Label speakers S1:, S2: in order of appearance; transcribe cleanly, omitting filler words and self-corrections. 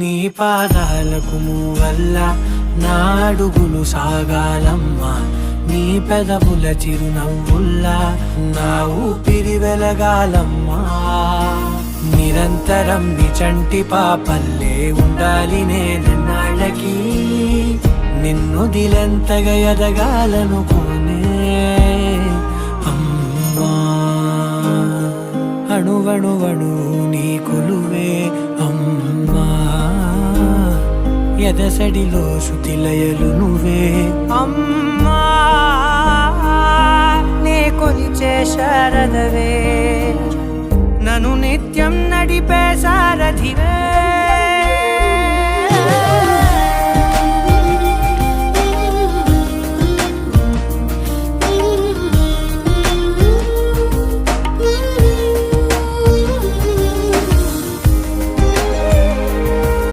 S1: నీ పాదాలకు వల్ల నా అడుగులు సాగాలమ్మా, నీ పెదవుల చిరునవ్వుల్లా నా ఊపిరి వెలగాలమ్మా. నిరంతరం నీ చంటి పాపల్లే ఉండాలి నేనన్నాళ్ళకి, నిన్ను దిలెంతగా ఎదగాలనుకోనే అమ్మా. అణువణువణు నీ కొలువే అమ్మా, ఎదసడిలో శృతిలయలు నువ్వే అమ్మా. నే కొలిచే శారదవే, నన్ను నిత్యం నడిపే సారథివే.